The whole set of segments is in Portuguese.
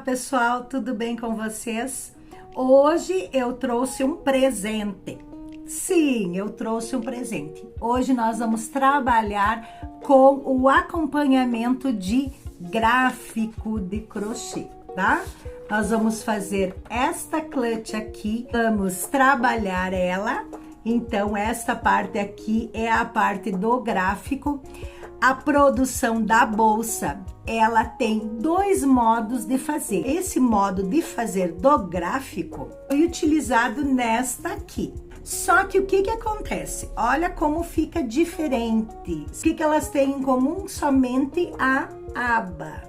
pessoal, tudo bem com vocês? Hoje eu trouxe um presente. Sim, eu trouxe um presente. Hoje nós vamos trabalhar com o acompanhamento de gráfico de crochê, tá? Nós vamos fazer esta clutch aqui, vamos trabalhar ela. Então, esta parte aqui é a parte do gráfico. A produção da bolsa, ela tem dois modos de fazer. Esse modo de fazer do gráfico foi utilizado nesta aqui. Só que o que acontece? Olha como fica diferente. O que elas têm em comum? Somente a aba.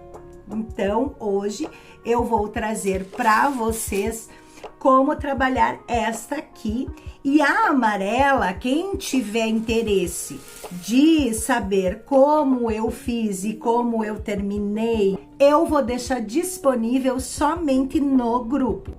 Então, hoje eu vou trazer para vocês como trabalhar esta aqui. E a amarela, quem tiver interesse de saber como eu fiz e como eu terminei, eu vou deixar disponível somente no grupo.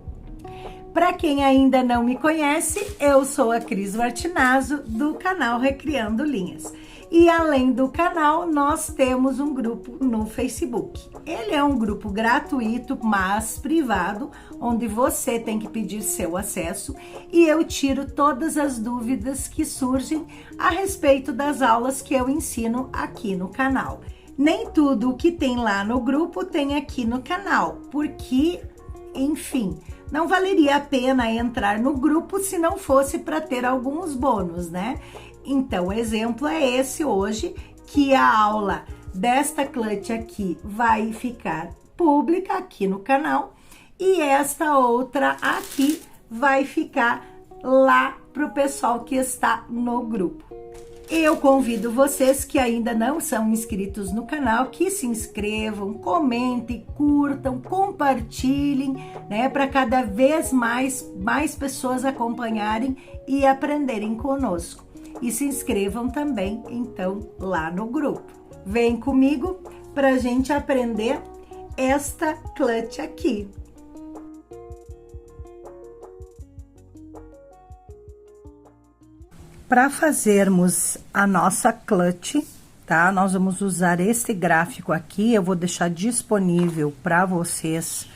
Para quem ainda não me conhece, eu sou a Cris Martinazzo, do canal Recriando Linhas. E além do canal, nós temos um grupo no Facebook. Ele é um grupo gratuito, mas privado, onde você tem que pedir seu acesso e eu tiro todas as dúvidas que surgem a respeito das aulas que eu ensino aqui no canal. Nem tudo o que tem lá no grupo tem aqui no canal, porque, enfim, não valeria a pena entrar no grupo se não fosse para ter alguns bônus, né? Então, o exemplo é esse hoje, que a aula desta clutch aqui vai ficar pública aqui no canal e esta outra aqui vai ficar lá para o pessoal que está no grupo. Eu convido vocês que ainda não são inscritos no canal, que se inscrevam, comentem, curtam, compartilhem, né? Para cada vez mais pessoas acompanharem e aprenderem conosco. E se inscrevam também, então, lá no grupo. Vem comigo para a gente aprender esta clutch aqui. Para fazermos a nossa clutch, tá? Nós vamos usar esse gráfico aqui, eu vou deixar disponível para vocês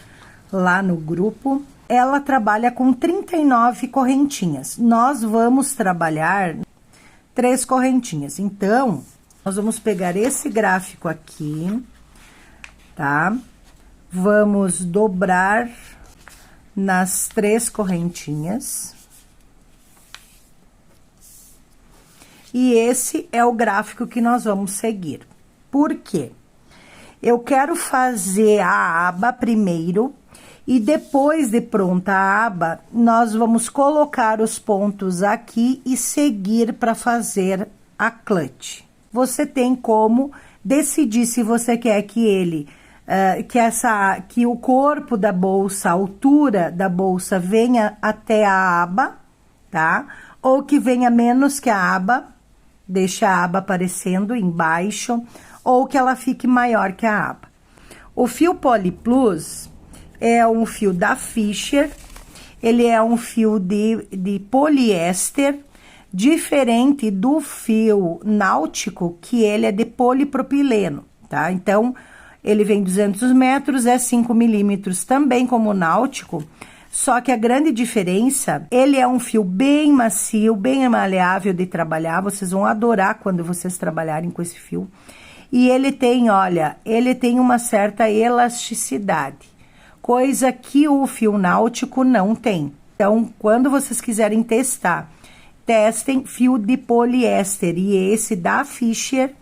lá no grupo. Ela trabalha com 39 correntinhas. Nós vamos trabalhar 3 correntinhas. Então, nós vamos pegar esse gráfico aqui, tá? Vamos dobrar nas 3 correntinhas. E esse é o gráfico que nós vamos seguir. Por quê? Eu quero fazer a aba primeiro e depois de pronta a aba, nós vamos colocar os pontos aqui e seguir para fazer a clutch. Você tem como decidir se você quer que ele, que o corpo da bolsa, a altura da bolsa venha até a aba, tá? Ou que venha menos que a aba, deixa a aba aparecendo embaixo, ou que ela fique maior que a aba. O fio Poly Plus é um fio da Fisher, ele é um fio de poliéster, diferente do fio náutico, que ele é de polipropileno, tá? Então, ele vem 200 metros, é 5 milímetros, também como o náutico, só que a grande diferença, ele é um fio bem macio, bem maleável de trabalhar, vocês vão adorar quando vocês trabalharem com esse fio. E ele tem, olha, ele tem uma certa elasticidade, coisa que o fio náutico não tem. Então, quando vocês quiserem testar, testem fio de poliéster, e esse da Fisher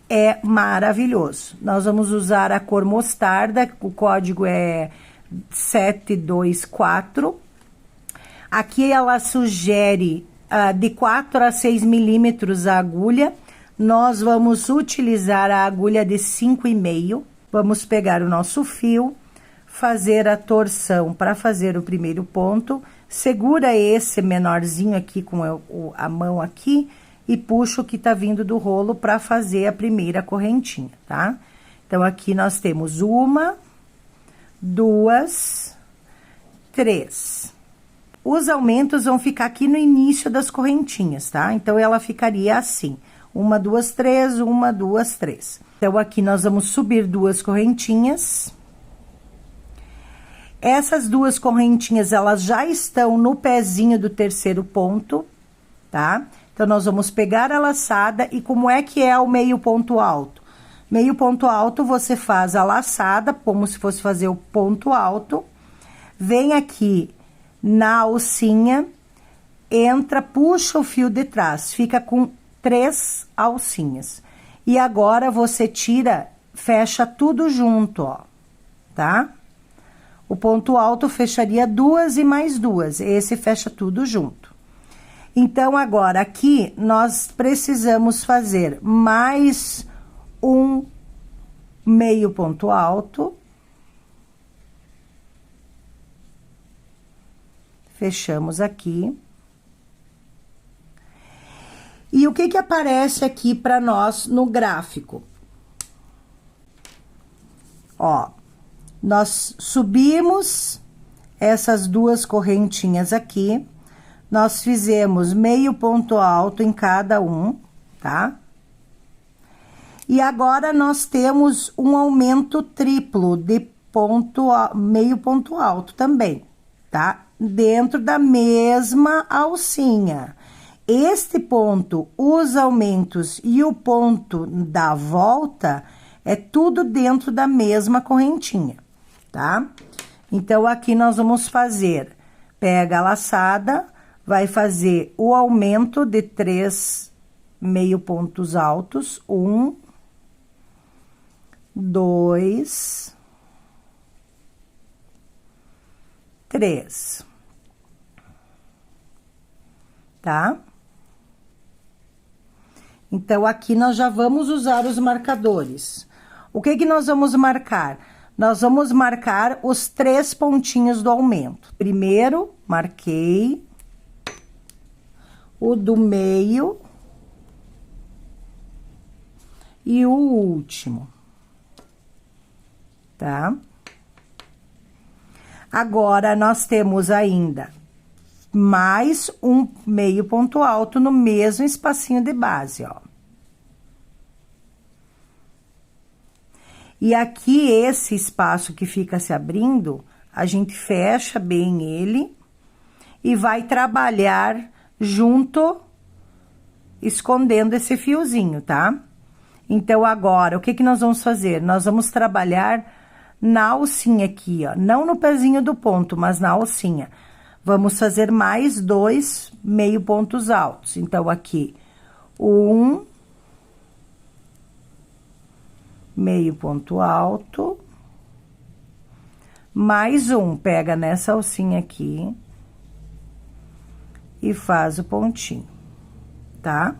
é maravilhoso. Nós vamos usar a cor mostarda, o código é 724. Aqui ela sugere de 4 a 6 milímetros a agulha. Nós vamos utilizar a agulha de 5,5. Vamos pegar o nosso fio, fazer a torção para fazer o primeiro ponto. Segura esse menorzinho aqui com a mão aqui e puxa o que tá vindo do rolo para fazer a primeira correntinha, tá? Então, aqui nós temos 1, 2, 3. Os aumentos vão ficar aqui no início das correntinhas, tá? Então, ela ficaria assim: 1, 2, 3, 1, 2, 3. Então, aqui nós vamos subir 2 correntinhas Essas duas correntinhas, elas já estão no pezinho do terceiro ponto, tá? Então, nós vamos pegar a laçada e como é que é o meio ponto alto? Meio ponto alto, você faz a laçada, como se fosse fazer o ponto alto. Vem aqui na alcinha, entra, puxa o fio de trás, fica com 3 alcinhas. E agora, você tira, fecha tudo junto, ó, tá? O ponto alto fecharia 2 e mais 2, esse fecha tudo junto. Então, agora, aqui, nós precisamos fazer mais um meio ponto alto. Fechamos aqui. E o que que aparece aqui para nós no gráfico? Ó, nós subimos essas duas correntinhas aqui, nós fizemos meio ponto alto em cada um, tá? E agora, nós temos um aumento triplo de meio ponto alto também, tá? Dentro da mesma alcinha. Este ponto, os aumentos e o ponto da volta, é tudo dentro da mesma correntinha, tá? Então, aqui nós vamos fazer, pega a laçada, vai fazer o aumento de 3 meio pontos altos, 1, 2, 3, tá? Então, aqui nós já vamos usar os marcadores. O que que nós vamos marcar? Nós vamos marcar os 3 pontinhos do aumento. Primeiro, marquei o do meio e o último, tá? Agora, nós temos ainda mais um meio ponto alto no mesmo espacinho de base, ó. E aqui, esse espaço que fica se abrindo, a gente fecha bem ele e vai trabalhar junto, escondendo esse fiozinho, tá? Então, agora, o que que nós vamos fazer? Nós vamos trabalhar na alcinha aqui, ó, não no pezinho do ponto, mas na alcinha. Vamos fazer mais 2 meio pontos altos. Então, aqui, 1 meio ponto alto, mais um, pega nessa alcinha aqui e faz o pontinho, tá?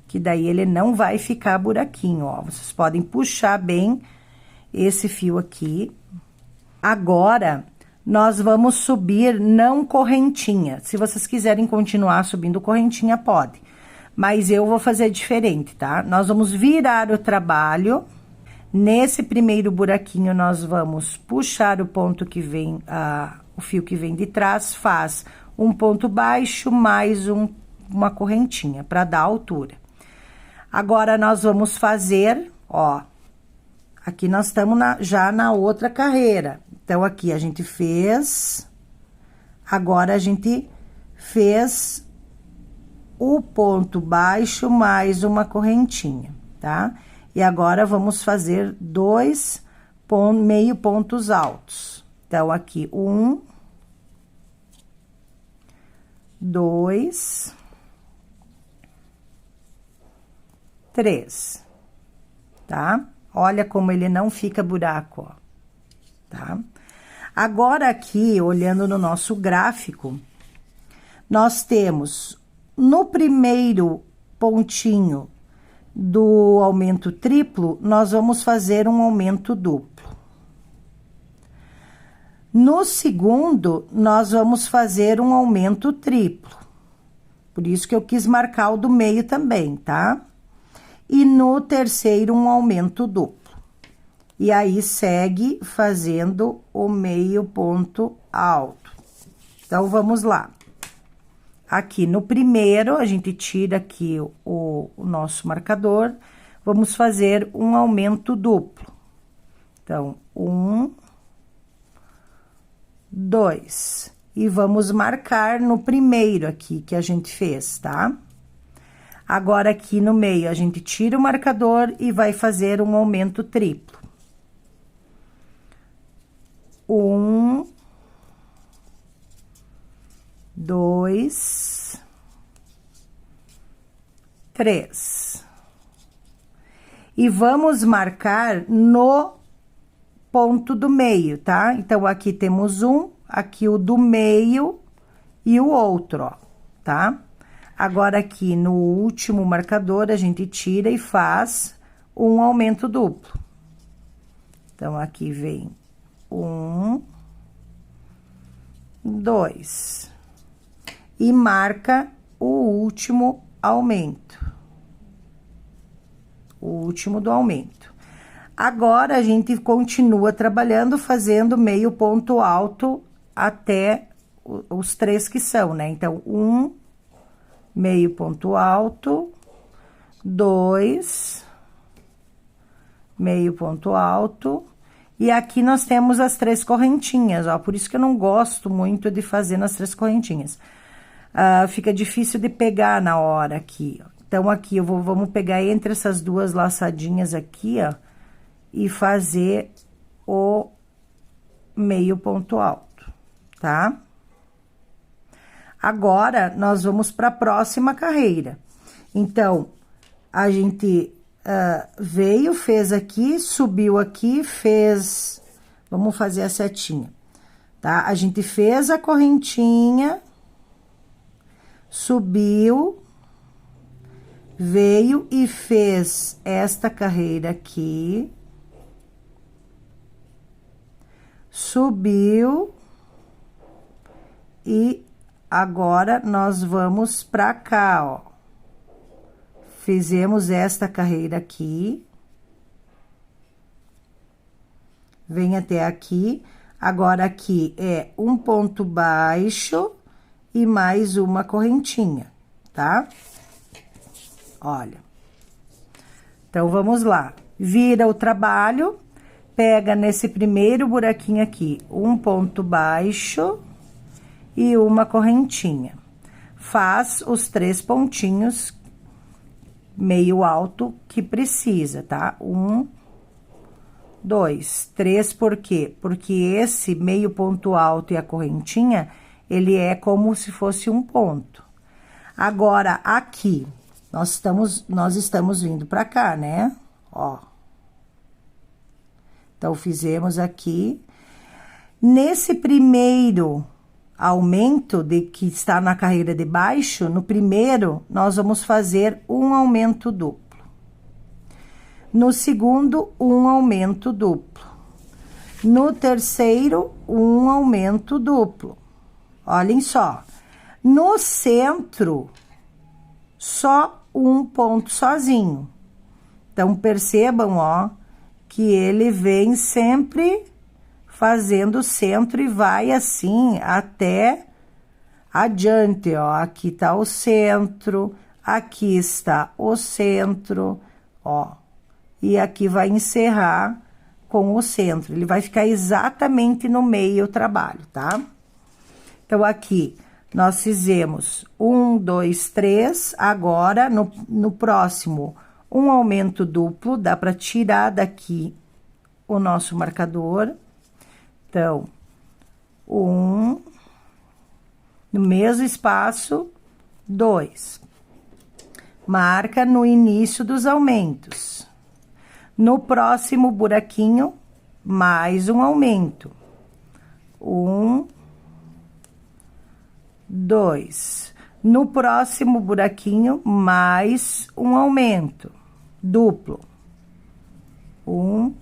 Que daí ele não vai ficar buraquinho, ó. Vocês podem puxar bem esse fio aqui. Agora, nós vamos subir não correntinha. Se vocês quiserem continuar subindo correntinha, pode. Mas eu vou fazer diferente, tá? Nós vamos virar o trabalho. Nesse primeiro buraquinho, nós vamos puxar o ponto que vem, o fio que vem de trás, faz um ponto baixo mais uma correntinha, para dar altura. Agora, nós vamos fazer, ó, aqui nós estamos já na outra carreira. Então, aqui a gente fez, agora a gente fez o ponto baixo mais uma correntinha, tá? E agora, vamos fazer 2 meio pontos altos. Então, aqui, 1, 2, 3, tá? Olha como ele não fica buraco, ó, tá? Agora, aqui, olhando no nosso gráfico, nós temos no primeiro pontinho do aumento triplo, nós vamos fazer um aumento duplo. No segundo, nós vamos fazer um aumento triplo. Por isso que eu quis marcar o do meio também, tá? E no terceiro, um aumento duplo. E aí, segue fazendo o meio ponto alto. Então, vamos lá. Aqui no primeiro, a gente tira aqui o nosso marcador, vamos fazer um aumento duplo. Então, 1, 2. E vamos marcar no primeiro aqui que a gente fez, tá? Agora, aqui no meio, a gente tira o marcador e vai fazer um aumento triplo. 1, 2, 3. E vamos marcar no ponto do meio, tá? Então, aqui temos um, aqui o do meio e o outro, ó, tá? Agora, aqui no último marcador, a gente tira e faz um aumento duplo. Então, aqui vem 1, 2. E marca o último aumento. O último do aumento. Agora, a gente continua trabalhando, fazendo meio ponto alto até os 3 que são, né? Então, 1, meio ponto alto, 2, meio ponto alto, e aqui nós temos as 3 correntinhas, ó, por isso que eu não gosto muito de fazer nas 3 correntinhas. Fica difícil de pegar na hora aqui, ó. Então, aqui vamos pegar entre essas 2 laçadinhas aqui, ó, e fazer o meio ponto alto, tá? Agora, nós vamos para a próxima carreira. Então, a gente veio, fez aqui, subiu aqui, fez... Vamos fazer a setinha, tá? A gente fez a correntinha, subiu, veio e fez esta carreira aqui, subiu, e agora nós vamos pra cá, ó. Fizemos esta carreira aqui, vem até aqui. Agora, aqui é um ponto baixo e mais uma correntinha, tá? Olha. Então, vamos lá. Vira o trabalho, pega nesse primeiro buraquinho aqui, um ponto baixo e uma correntinha. Faz os 3 pontinhos meio alto que precisa, tá? 1, 2, 3, por quê? Porque esse meio ponto alto e a correntinha, ele é como se fosse um ponto. Agora, aqui, nós estamos vindo pra cá, né? Ó. Então, fizemos aqui. Nesse primeiro aumento que está na carreira de baixo, no primeiro, nós vamos fazer um aumento duplo. No segundo, um aumento duplo. No terceiro, um aumento duplo. Olhem só. No centro, só um ponto sozinho. Então, percebam, ó, que ele vem sempre fazendo o centro e vai assim até adiante, ó. Aqui tá o centro, aqui está o centro, ó. E aqui vai encerrar com o centro. Ele vai ficar exatamente no meio do trabalho, tá? Então, aqui nós fizemos 1, 2, 3. Agora, no próximo, um aumento duplo. Dá para tirar daqui o nosso marcador. Então, 1, no mesmo espaço, 2. Marca no início dos aumentos. No próximo buraquinho, mais um aumento. 1, 2. No próximo buraquinho, mais um aumento duplo. 1,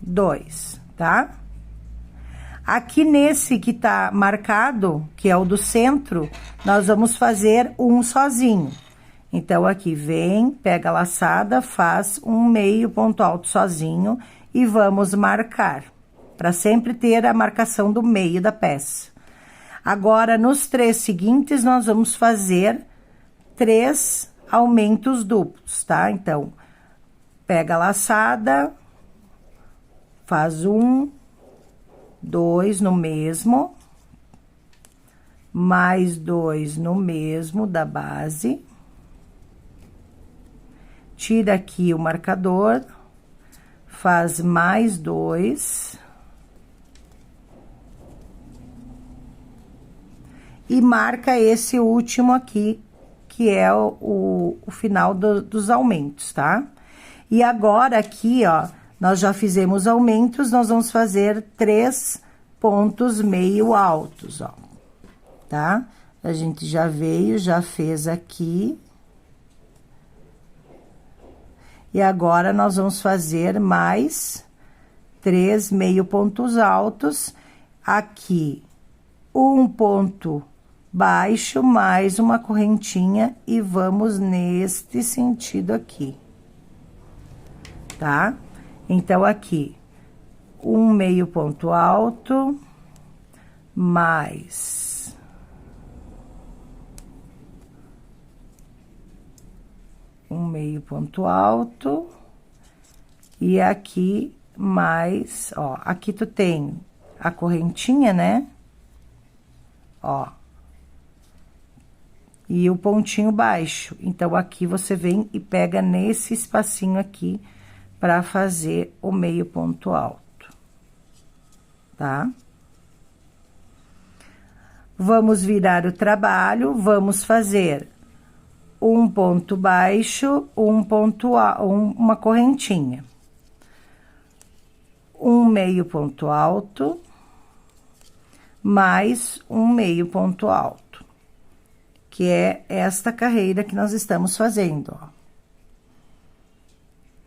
2, tá? Aqui nesse que tá marcado, que é o do centro, nós vamos fazer um sozinho. Então, aqui vem, pega a laçada, faz um meio ponto alto sozinho e vamos marcar, para sempre ter a marcação do meio da peça. Agora, nos 3 seguintes, nós vamos fazer 3 aumentos duplos, tá? Então, pega a laçada, faz 1, 2 no mesmo, mais 2 no mesmo da base. Tira aqui o marcador, faz mais 2. E marca esse último aqui, que é o final dos aumentos, tá? E agora aqui, ó, nós já fizemos aumentos, nós vamos fazer 3 pontos meio altos, ó, tá? A gente já veio, já fez aqui. E agora, nós vamos fazer mais 3 meio pontos altos. Aqui, um ponto baixo, mais uma correntinha, e vamos neste sentido aqui. Tá? Então, aqui, um meio ponto alto, mais um meio ponto alto, e aqui mais, ó, aqui tu tem a correntinha, né? Ó. E o pontinho baixo. Então, aqui você vem e pega nesse espacinho aqui para fazer o meio ponto alto, tá? Vamos virar o trabalho, vamos fazer um ponto baixo, um ponto uma correntinha, um meio ponto alto, mais um meio ponto alto, que é esta carreira que nós estamos fazendo, ó.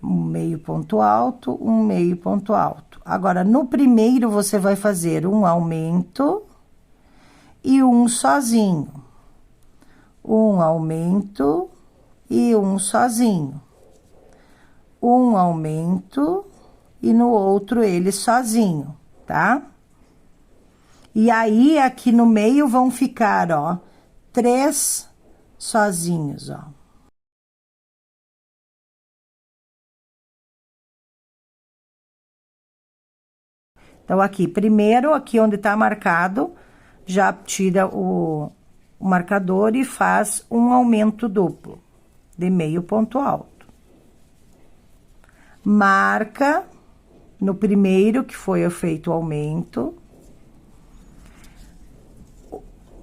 Um meio ponto alto, um meio ponto alto. Agora, no primeiro, você vai fazer um aumento e um sozinho. Um aumento e um sozinho. Um aumento e no outro ele sozinho, tá? E aí, aqui no meio vão ficar, ó, 3 sozinhos, ó. Então, aqui, primeiro, aqui onde tá marcado, já tira o marcador e faz um aumento duplo de meio ponto alto. Marca no primeiro, que foi feito o aumento.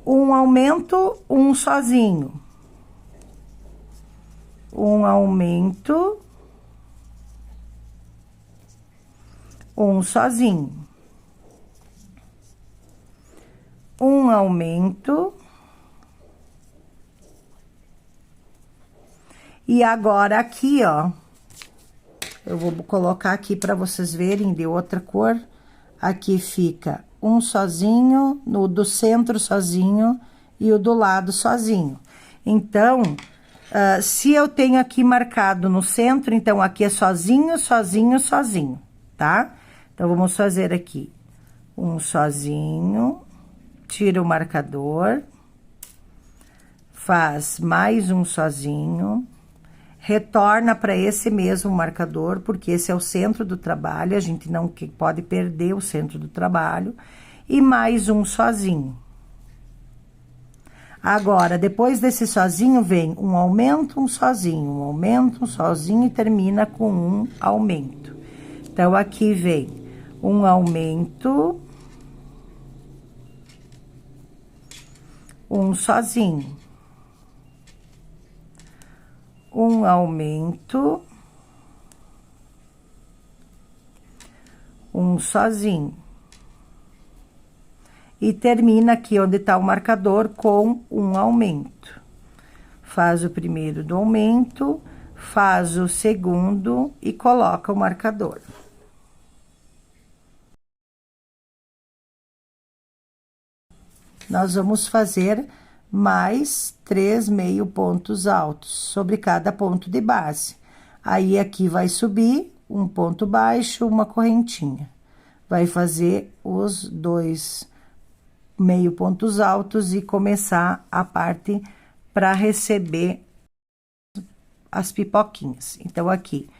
Um aumento, um sozinho. Um aumento, um sozinho. Um aumento. E agora, aqui, ó, eu vou colocar aqui para vocês verem de outra cor. Aqui fica um sozinho, no do centro sozinho e o do lado sozinho. Então, se eu tenho aqui marcado no centro, então aqui é sozinho, sozinho, sozinho, tá? Então, vamos fazer aqui um sozinho, tira o marcador, faz mais um sozinho, retorna para esse mesmo marcador, porque esse é o centro do trabalho, a gente não pode perder o centro do trabalho, e mais um sozinho. Agora, depois desse sozinho, vem um aumento, um sozinho, um aumento, um sozinho, e termina com um aumento. Então, aqui vem um aumento, um sozinho, um aumento, um sozinho. E termina aqui onde tá o marcador com um aumento. Faz o primeiro do aumento, faz o segundo e coloca o marcador. Nós vamos fazer mais 3 meio pontos altos sobre cada ponto de base. Aí, aqui vai subir um ponto baixo, uma correntinha. Vai fazer os 2 meio pontos altos e começar a parte para receber as pipoquinhas. Então, aqui,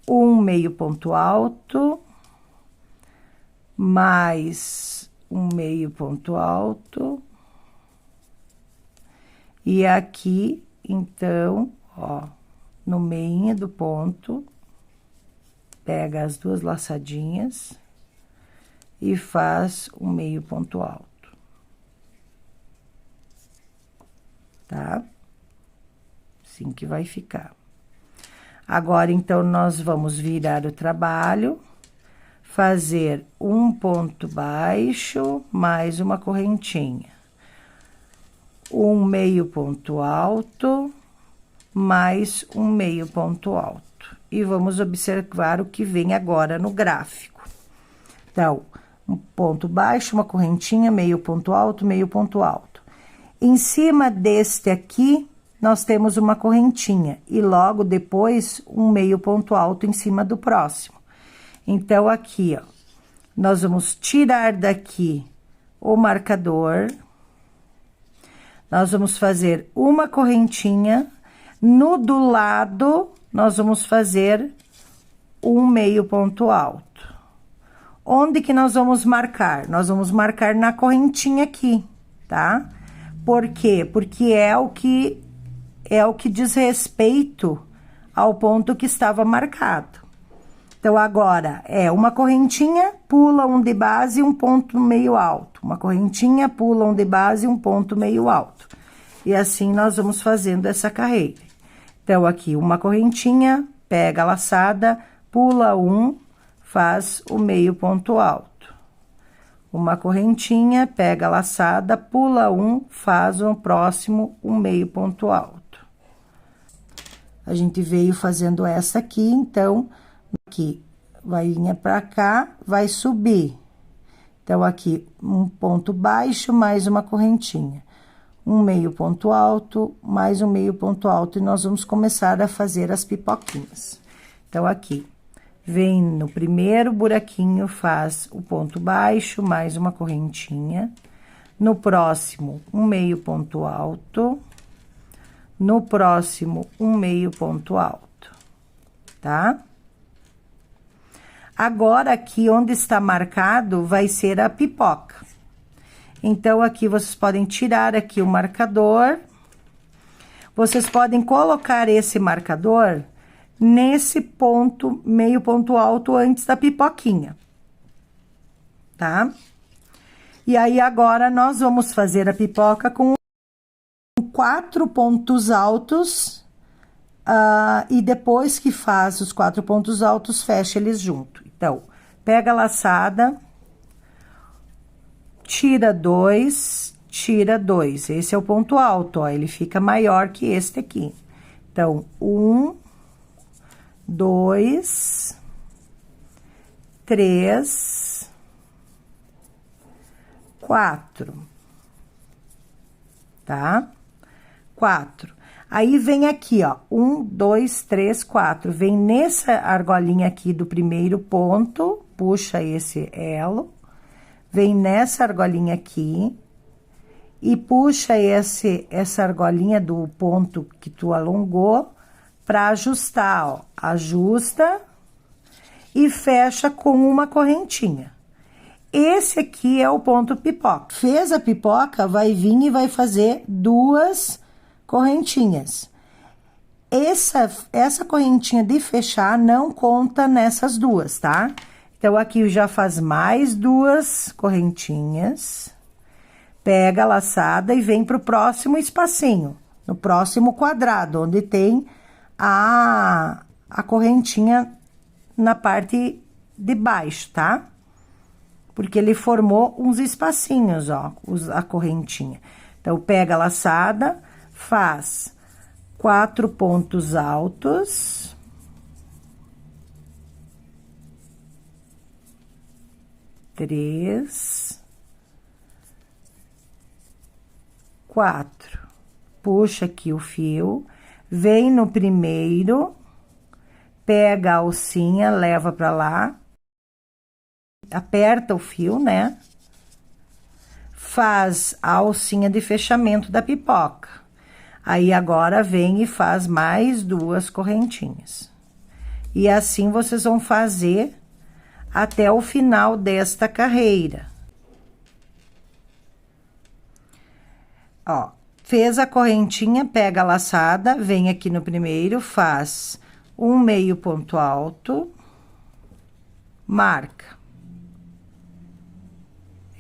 um meio ponto alto, mais um meio ponto alto, E aqui, então, ó, no meio do ponto, pega as duas laçadinhas e faz um meio ponto alto. Tá? Assim que vai ficar. Agora, então, nós vamos virar o trabalho, fazer um ponto baixo, mais uma correntinha. Um meio ponto alto, mais um meio ponto alto. E vamos observar o que vem agora no gráfico. Então, um ponto baixo, uma correntinha, meio ponto alto, meio ponto alto. Em cima deste aqui, nós temos uma correntinha e logo depois um meio ponto alto em cima do próximo. Então, aqui, ó, nós vamos tirar daqui o marcador. Nós vamos fazer uma correntinha. No do lado, nós vamos fazer um meio ponto alto. Onde que nós vamos marcar? Nós vamos marcar na correntinha aqui, tá? Por quê? Porque é o que diz respeito ao ponto que estava marcado. Então, agora, é uma correntinha, pula um de base e um ponto meio alto. Uma correntinha, pula um de base e um ponto meio alto. E assim, nós vamos fazendo essa carreira. Então, aqui, uma correntinha, pega a laçada, pula um, faz o meio ponto alto. Uma correntinha, pega a laçada, pula um, faz o próximo um meio ponto alto. A gente veio fazendo essa aqui, então, aqui, vai vir pra cá, vai subir. Então, aqui, um ponto baixo, mais uma correntinha. Um meio ponto alto, mais um meio ponto alto, e nós vamos começar a fazer as pipoquinhas. Então, aqui, vem no primeiro buraquinho, faz o ponto baixo, mais uma correntinha. No próximo, um meio ponto alto. No próximo, um meio ponto alto, tá? Agora, aqui onde está marcado, vai ser a pipoca. Então, aqui vocês podem tirar aqui o marcador. Vocês podem colocar esse marcador nesse ponto, meio ponto alto, antes da pipoquinha. Tá? E aí, agora, nós vamos fazer a pipoca com 4 pontos altos. E depois que faz os 4 pontos altos, fecha eles junto. Então, pega a laçada, tira 2, tira 2. Esse é o ponto alto, ó, ele fica maior que este aqui. Então, 1, 2, 3, 4. Tá? 4. Aí, vem aqui, ó, 1, 2, 3, 4. Vem nessa argolinha aqui do primeiro ponto, puxa esse elo. Vem nessa argolinha aqui e puxa essa argolinha do ponto que tu alongou pra ajustar, ó. Ajusta e fecha com uma correntinha. Esse aqui é o ponto pipoca. Fez a pipoca, vai vir e vai fazer 2 correntinhas. Essa correntinha de fechar não conta nessas 2, tá? Então, aqui já faz mais 2 correntinhas. Pega a laçada e vem pro próximo espacinho, no próximo quadrado, onde tem a correntinha na parte de baixo, tá? Porque ele formou uns espacinhos, ó, a correntinha. Então, pega a laçada, faz 4 pontos altos. 3, 4. Puxa aqui o fio, vem no primeiro, pega a alcinha, leva pra lá, aperta o fio, né? Faz a alcinha de fechamento da pipoca. Aí, agora, vem e faz mais 2 correntinhas. E assim, vocês vão fazer até o final desta carreira. Ó, Fez a correntinha, pega a laçada, vem aqui no primeiro, faz um meio ponto alto, marca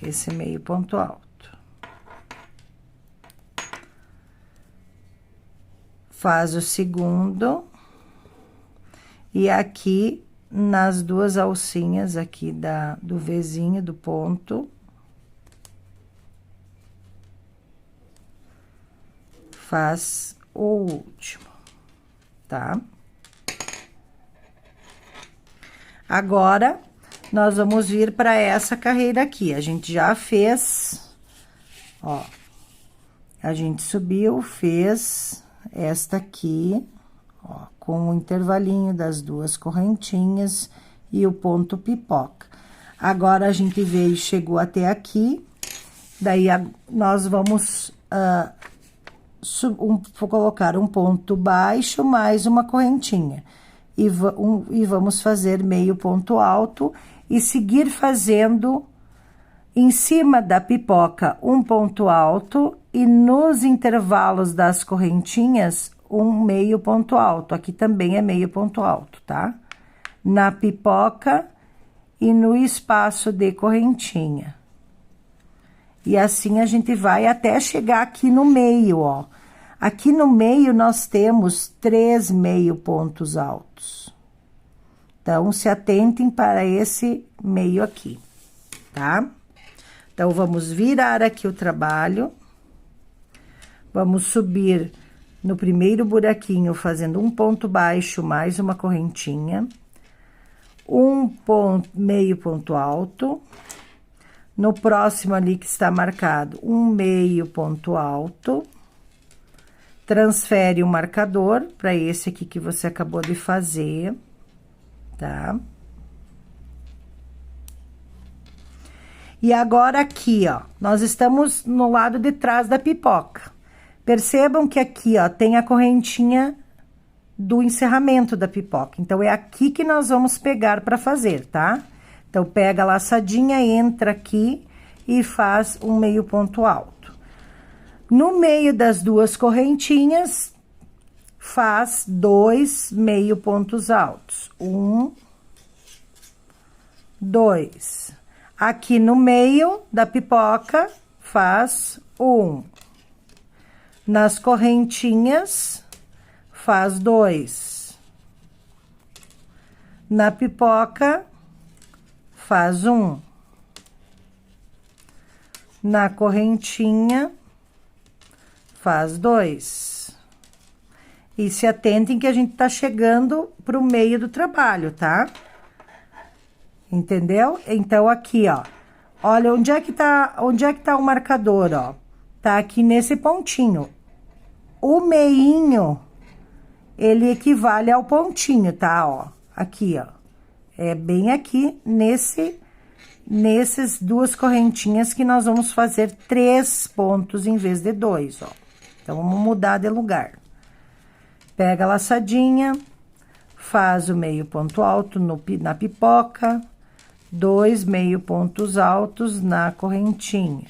esse meio ponto alto. Faz o segundo, e aqui nas duas alcinhas aqui do Vzinho, do ponto, faz o último, tá? Agora, nós vamos vir para essa carreira aqui. A gente já fez, ó, a gente subiu, fez esta aqui, ó, com o intervalinho das duas correntinhas e o ponto pipoca. Agora, a gente veio, chegou até aqui, daí nós vamos colocar um ponto baixo mais uma correntinha. E vamos fazer meio ponto alto e seguir fazendo em cima da pipoca um ponto alto e nos intervalos das correntinhas um meio ponto alto. Aqui também é meio ponto alto, tá? Na pipoca e no espaço de correntinha. E assim a gente vai até chegar aqui no meio, ó. Aqui no meio nós temos 3 meio pontos altos. Então, se atentem para esse meio aqui, tá? Então, vamos virar aqui o trabalho. Vamos subir no primeiro buraquinho, fazendo um ponto baixo, mais uma correntinha. Meio ponto alto. No próximo ali que está marcado, um meio ponto alto. Transfere o marcador para esse aqui que você acabou de fazer, tá? E agora aqui, ó, nós estamos no lado de trás da pipoca. Percebam que aqui, ó, tem a correntinha do encerramento da pipoca. Então, é aqui que nós vamos pegar para fazer, tá? Então, pega a laçadinha, entra aqui e faz um meio ponto alto. No meio das duas correntinhas, faz 2 meio pontos altos. 1, 2. Aqui no meio da pipoca, faz 1. Nas correntinhas, faz 2. Na pipoca, faz 1. Na correntinha, faz 2. E se atentem que a gente tá chegando pro meio do trabalho, tá? Entendeu? Então, aqui, ó. Olha, onde é que tá o marcador, ó? Tá aqui nesse pontinho. O meinho, ele equivale ao pontinho, tá? Ó, aqui, ó. É bem aqui, nesses duas correntinhas que nós vamos fazer 3 pontos em vez de 2, ó. Então, vamos mudar de lugar. Pega a laçadinha, faz o meio ponto alto na pipoca, 2 meio pontos altos na correntinha.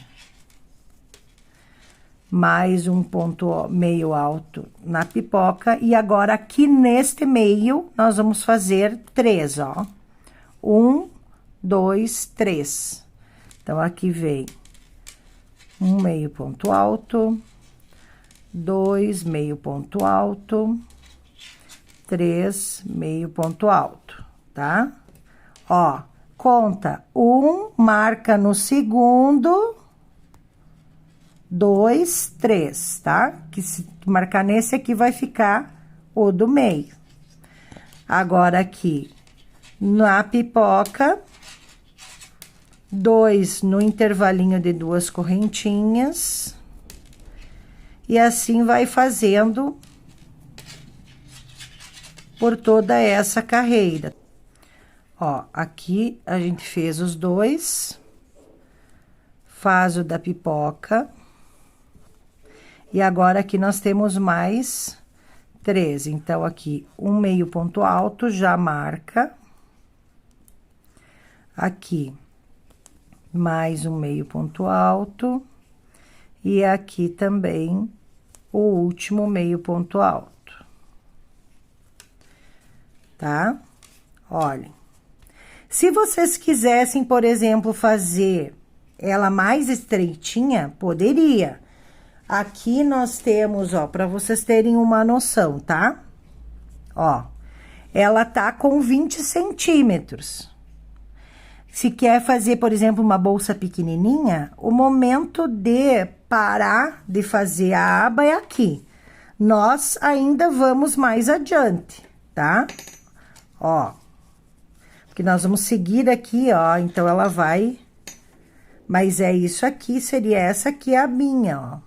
Mais um ponto meio alto na pipoca. E agora, aqui neste meio, nós vamos fazer 3, ó. 1, 2, 3. Então, aqui vem um meio ponto alto, 2 meio ponto alto, 3 meio ponto alto, tá? Ó, conta 1, marca no segundo, 2, 3, tá? Que se marcar nesse aqui vai ficar o do meio. Agora, aqui na pipoca, 2 no intervalinho de duas correntinhas. E assim vai fazendo por toda essa carreira. Ó, aqui a gente fez os 2, faz o da pipoca. E agora, aqui nós temos mais 3. Então, aqui, um meio ponto alto, já marca. Aqui, mais um meio ponto alto. E aqui também, o último meio ponto alto. Tá? Olhem. Se vocês quisessem, por exemplo, fazer ela mais estreitinha, poderia. Aqui nós temos, ó, para vocês terem uma noção, tá? Ó, ela tá com 20 centímetros. Se quer fazer, por exemplo, uma bolsa pequenininha, o momento de parar de fazer a aba é aqui. Nós ainda vamos mais adiante, tá? Ó, porque nós vamos seguir aqui, ó, então ela vai... Mas é isso aqui, seria essa aqui a abinha, ó,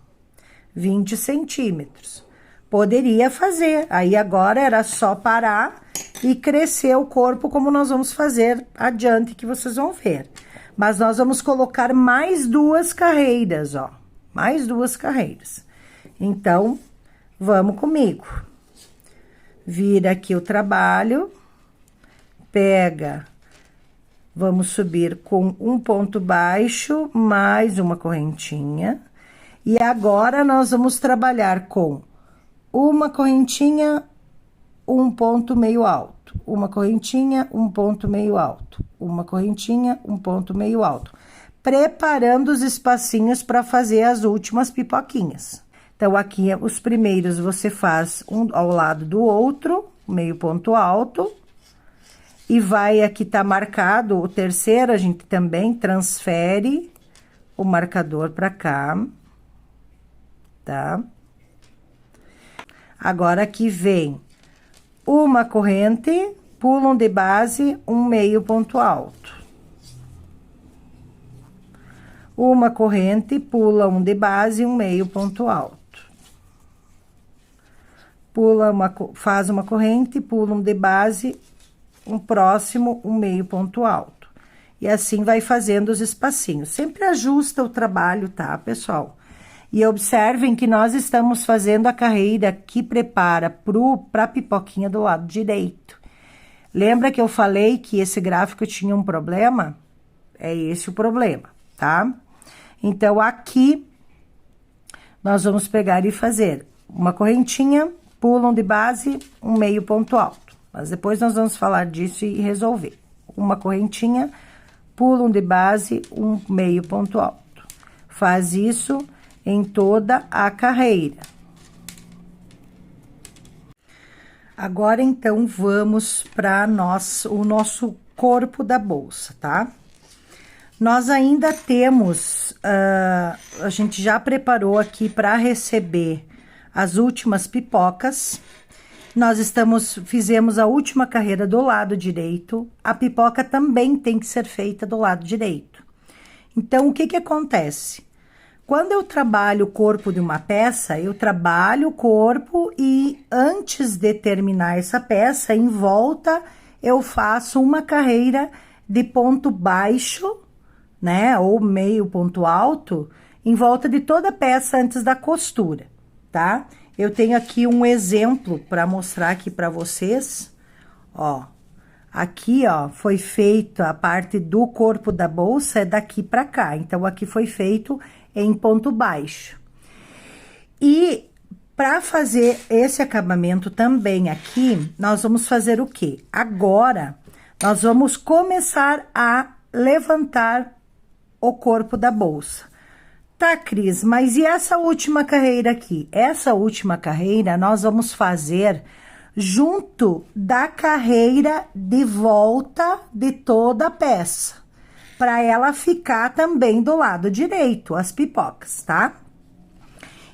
20 centímetros. Poderia fazer, aí agora era só parar e crescer o corpo como nós vamos fazer adiante, que vocês vão ver. Mas nós vamos colocar mais 2 carreiras, ó, mais 2 carreiras. Então, vamos comigo. Vira aqui o trabalho, pega, vamos subir com um ponto baixo, mais uma correntinha. E agora, nós vamos trabalhar com uma correntinha, um ponto meio alto, uma correntinha, um ponto meio alto, uma correntinha, um ponto meio alto, preparando os espacinhos para fazer as últimas pipoquinhas. Então, aqui, os primeiros você faz um ao lado do outro, meio ponto alto, e vai aqui tá marcado o terceiro, a gente também transfere o marcador para cá, tá? Agora, aqui vem uma corrente, pulam de base, um meio ponto alto. Uma corrente, pulam de base, um meio ponto alto. Faz uma corrente, pulam de base, um próximo, um meio ponto alto. E assim vai fazendo os espacinhos. Sempre ajusta o trabalho, tá, pessoal? E observem que nós estamos fazendo a carreira que prepara para a pipoquinha do lado direito. Lembra que eu falei que esse gráfico tinha um problema? É esse o problema, tá? Então, aqui, nós vamos pegar e fazer uma correntinha, pulam de base, um meio ponto alto. Mas depois nós vamos falar disso e resolver. Uma correntinha, pulam de base, um meio ponto alto. Faz isso em toda a carreira. Agora, então, vamos para o nosso corpo da bolsa, tá? Nós ainda temos, a gente já preparou aqui para receber as últimas pipocas. Nós fizemos a última carreira do lado direito, a pipoca também tem que ser feita do lado direito. Então, o que que acontece? Quando eu trabalho o corpo de uma peça, eu trabalho o corpo e antes de terminar essa peça, em volta, eu faço uma carreira de ponto baixo, né, ou meio ponto alto, em volta de toda a peça antes da costura, tá? Eu tenho aqui um exemplo para mostrar aqui para vocês, ó. Aqui, ó, foi feito a parte do corpo da bolsa, é daqui para cá. Então, aqui foi feito em ponto baixo. E para fazer esse acabamento também aqui, nós vamos fazer o quê? Agora, nós vamos começar a levantar o corpo da bolsa. Tá, Cris, mas e essa última carreira aqui? Essa última carreira nós vamos fazer junto da carreira de volta de toda a peça, para ela ficar também do lado direito, as pipocas, tá?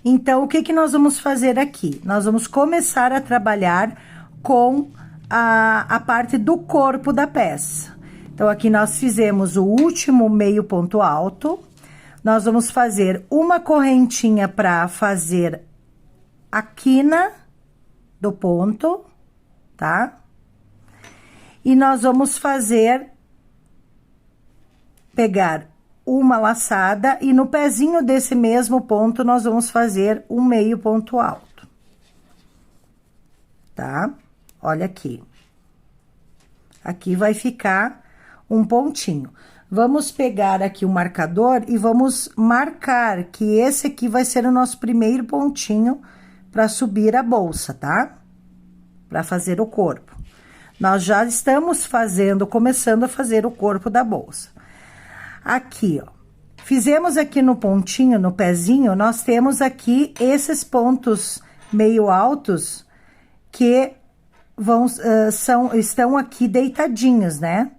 Então, o que que nós vamos fazer aqui? Nós vamos começar a trabalhar com a parte do corpo da peça. Então, aqui nós fizemos o último meio ponto alto. Nós vamos fazer uma correntinha para fazer a quina do ponto, tá? E nós vamos pegar uma laçada e no pezinho desse mesmo ponto nós vamos fazer um meio ponto alto, tá? Olha aqui. Aqui vai ficar um pontinho. Vamos pegar aqui o marcador e vamos marcar que esse aqui vai ser o nosso primeiro pontinho para subir a bolsa, tá? Para fazer o corpo. Nós já estamos começando a fazer o corpo da bolsa. Aqui, ó. Fizemos aqui no pontinho, no pezinho, nós temos aqui esses pontos meio altos que estão aqui deitadinhos, né?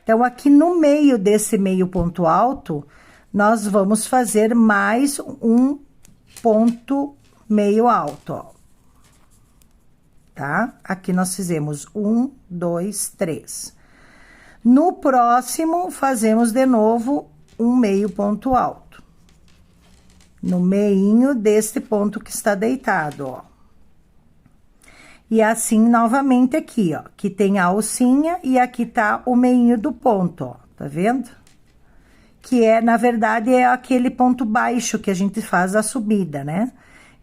Então, aqui no meio desse meio ponto alto, nós vamos fazer mais um ponto meio alto, ó. Tá? Aqui nós fizemos 1, 2, 3. No próximo, fazemos de novo um meio ponto alto. No meinho deste ponto que está deitado, ó. E assim, novamente aqui, ó, que tem a alcinha e aqui tá o meinho do ponto, ó, tá vendo? Que na verdade, é aquele ponto baixo que a gente faz a subida, né?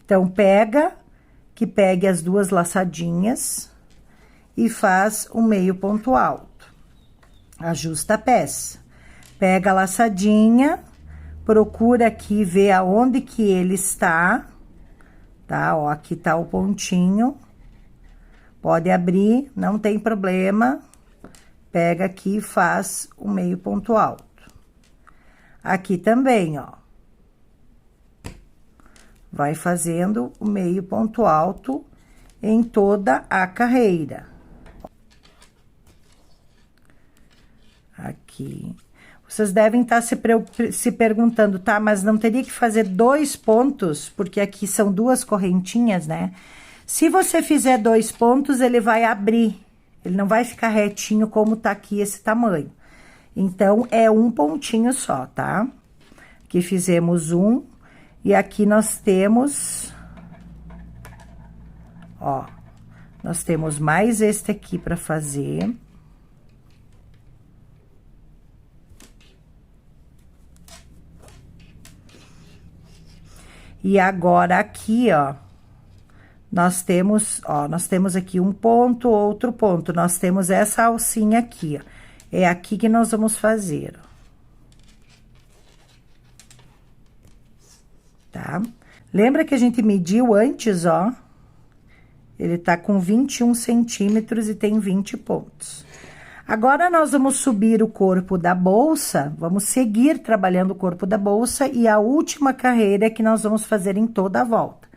Então, pegue as duas laçadinhas e faz o meio ponto alto. Ajusta a peça. Pega a laçadinha, procura aqui ver aonde que ele está, tá? Ó, aqui tá o pontinho. Pode abrir, não tem problema. Pega aqui e faz o meio ponto alto. Aqui também, ó. Vai fazendo o meio ponto alto em toda a carreira. Aqui. Vocês devem estar se perguntando, tá? Mas não teria que fazer 2 pontos, porque aqui são 2 correntinhas, né? Se você fizer 2 pontos, ele vai abrir. Ele não vai ficar retinho como tá aqui esse tamanho. Então, é um pontinho só, tá? Aqui fizemos um. E aqui nós temos... Ó, nós temos mais este aqui pra fazer. E agora, aqui, ó, nós temos aqui um ponto, outro ponto. Nós temos essa alcinha aqui, ó. É aqui que nós vamos fazer, ó. Tá? Lembra que a gente mediu antes, ó? Ele tá com 21 centímetros e tem 20 pontos. Agora, nós vamos subir o corpo da bolsa, vamos seguir trabalhando o corpo da bolsa e a última carreira que nós vamos fazer em toda a volta.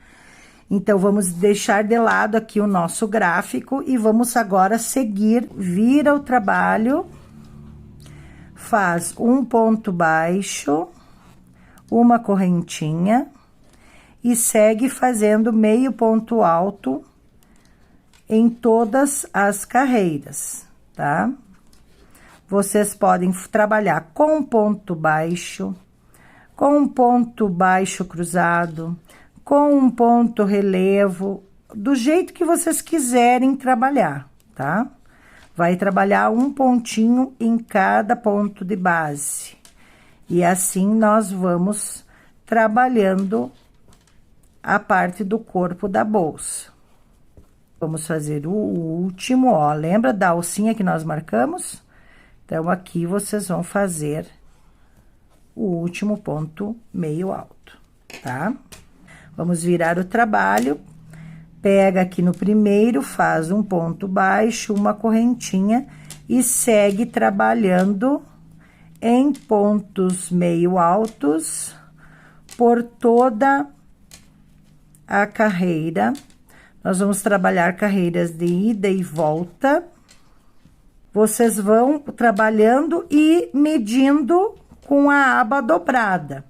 Então, vamos deixar de lado aqui o nosso gráfico e vamos agora seguir, vira o trabalho, faz um ponto baixo, uma correntinha e segue fazendo meio ponto alto em todas as carreiras, tá? Vocês podem trabalhar com ponto baixo, com um ponto baixo cruzado, com um ponto relevo, do jeito que vocês quiserem trabalhar, tá? Vai trabalhar um pontinho em cada ponto de base. E assim, nós vamos trabalhando a parte do corpo da bolsa. Vamos fazer o último, ó. Lembra da alcinha que nós marcamos? Então, aqui vocês vão fazer o último ponto meio alto, tá? Vamos virar o trabalho. Pega aqui no primeiro, faz um ponto baixo, uma correntinha e segue trabalhando em pontos meio altos por toda a carreira. Nós vamos trabalhar carreiras de ida e volta. Vocês vão trabalhando e medindo com a aba dobrada.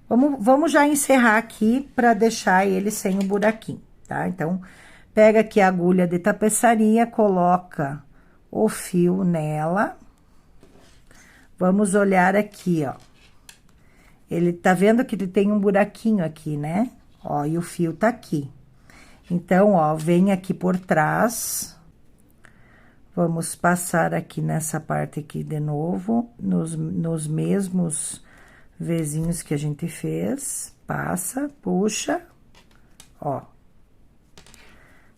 Vamos já encerrar aqui para deixar ele sem o buraquinho, tá? Então, pega aqui a agulha de tapeçaria, coloca o fio nela. Vamos olhar aqui, ó. Ele tá vendo que ele tem um buraquinho aqui, né? Ó, e o fio tá aqui. Então, ó, vem aqui por trás. Vamos passar aqui nessa parte aqui de novo, nos mesmos vezinhos que a gente fez. Passa, puxa, ó.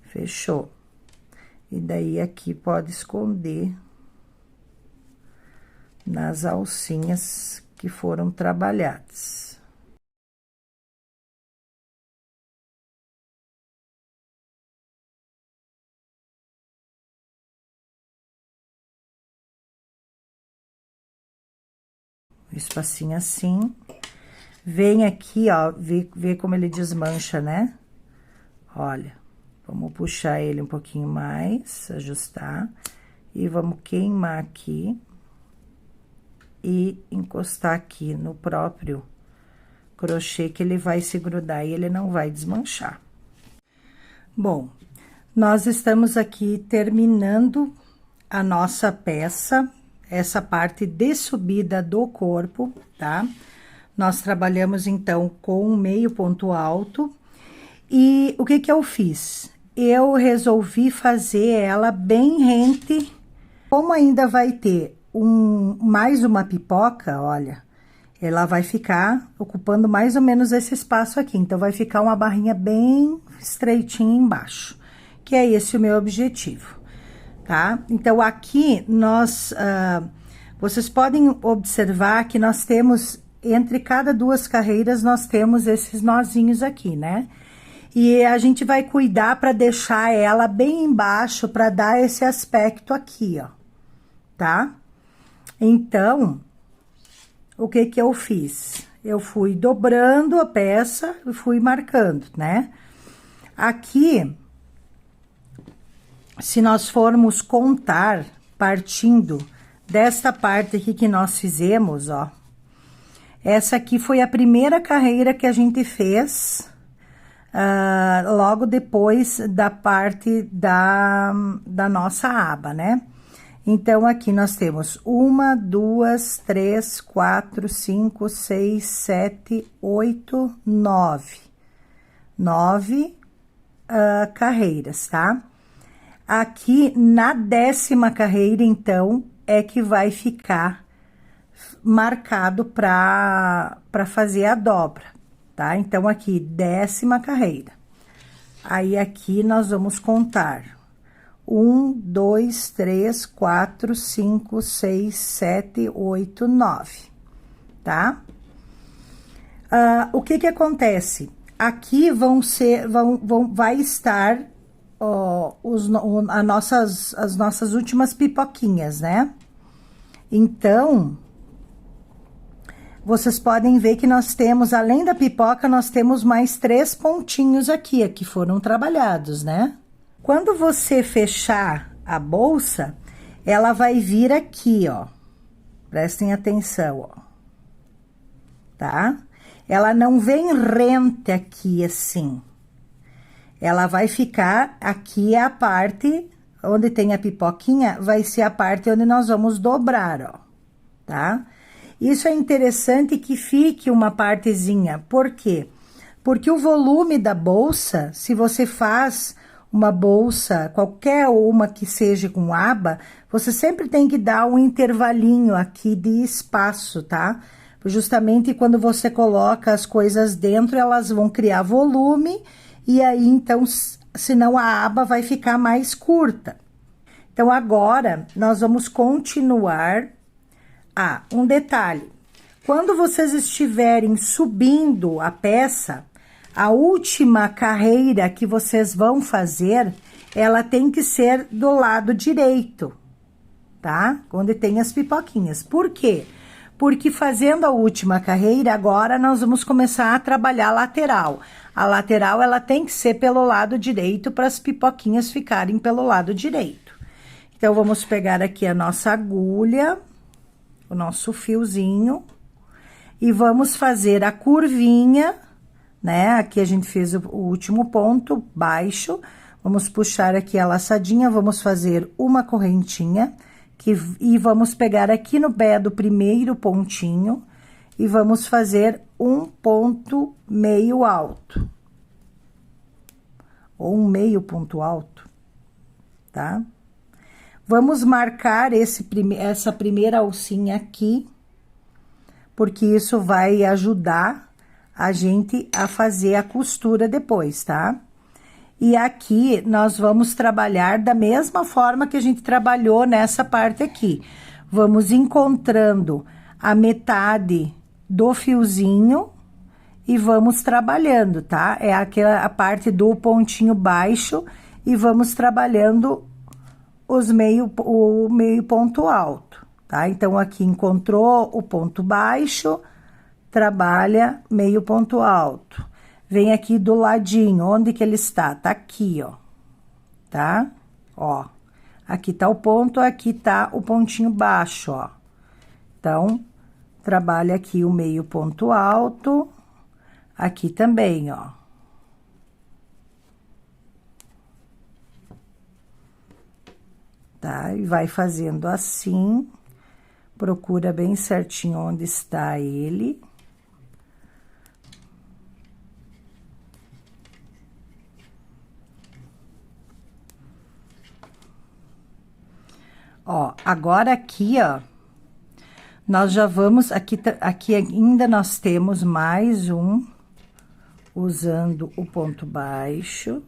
Fechou. E daí, aqui pode esconder nas alcinhas que foram trabalhadas. um espacinho assim. Vem aqui, ó, vê como ele desmancha, né? Olha, vamos puxar ele um pouquinho mais, ajustar. E vamos queimar aqui. E encostar aqui no próprio crochê, que ele vai se grudar e ele não vai desmanchar. Bom, nós estamos aqui terminando a nossa peça, essa parte de subida do corpo, tá? Nós trabalhamos, então, com um meio ponto alto. E o que que eu fiz? Eu resolvi fazer ela bem rente. Como ainda vai ter mais uma pipoca, olha, ela vai ficar ocupando mais ou menos esse espaço aqui. Então, vai ficar uma barrinha bem estreitinha embaixo, que é esse o meu objetivo, tá? Então, aqui, vocês podem observar que nós temos, entre cada duas carreiras, nós temos esses nozinhos aqui, né? E a gente vai cuidar para deixar ela bem embaixo, para dar esse aspecto aqui, ó, tá? Então, o que que eu fiz? Eu fui dobrando a peça e fui marcando, né? Aqui, se nós formos contar, partindo desta parte aqui que nós fizemos, ó. Essa aqui foi a primeira carreira que a gente fez, logo depois da parte da nossa aba, né? Então, aqui nós temos 1, 2, 3, 4, 5, 6, 7, 8, 9. 9 carreiras, tá? Aqui, na 10ª carreira, então, é que vai ficar marcado para fazer a dobra, tá? Então, aqui, 10ª carreira. Aí, aqui, nós vamos contar 1, 2, 3, 4, 5, 6, 7, 8, 9, tá? O que que acontece? Aqui vai estar as nossas últimas pipoquinhas, né? Então, vocês podem ver que nós temos, além da pipoca, nós temos mais 3 pontinhos aqui, que foram trabalhados, né? Quando você fechar a bolsa, ela vai vir aqui, ó. Prestem atenção, ó. Tá? Ela não vem rente aqui, assim. Ela vai ficar, aqui é a parte onde tem a pipoquinha, vai ser a parte onde nós vamos dobrar, ó. Tá? Isso é interessante que fique uma partezinha. Por quê? Porque o volume da bolsa, se você faz uma bolsa, qualquer uma que seja com aba, você sempre tem que dar um intervalinho aqui de espaço, tá? Justamente quando você coloca as coisas dentro, elas vão criar volume, e aí, então, senão a aba vai ficar mais curta. Então, agora, nós vamos continuar. Um detalhe. Quando vocês estiverem subindo a peça, a última carreira que vocês vão fazer, ela tem que ser do lado direito, tá? Onde tem as pipoquinhas. Por quê? Porque fazendo a última carreira, agora nós vamos começar a trabalhar a lateral. A lateral, ela tem que ser pelo lado direito, para as pipoquinhas ficarem pelo lado direito. Então, vamos pegar aqui a nossa agulha, o nosso fiozinho, e vamos fazer a curvinha, né? Aqui a gente fez o último ponto baixo, vamos puxar aqui a laçadinha, vamos fazer uma correntinha, e vamos pegar aqui no pé do primeiro pontinho, e vamos fazer um ponto meio alto, ou um meio ponto alto, tá? Vamos marcar essa primeira alcinha aqui, porque isso vai ajudar a gente a fazer a costura depois, tá? E aqui, nós vamos trabalhar da mesma forma que a gente trabalhou nessa parte aqui. Vamos encontrando a metade do fiozinho e vamos trabalhando, tá? É a parte do pontinho baixo e vamos trabalhando o meio ponto alto, tá? Então, aqui encontrou o ponto baixo, trabalha meio ponto alto. Vem aqui do ladinho, onde que ele está? Tá aqui, ó, tá? Ó, aqui tá o ponto, aqui tá o pontinho baixo, ó. Então, trabalha aqui o meio ponto alto, aqui também, ó. Tá? E vai fazendo assim, procura bem certinho onde está ele. Ó, agora aqui, ó, nós já vamos, aqui ainda nós temos mais um, usando o ponto baixo.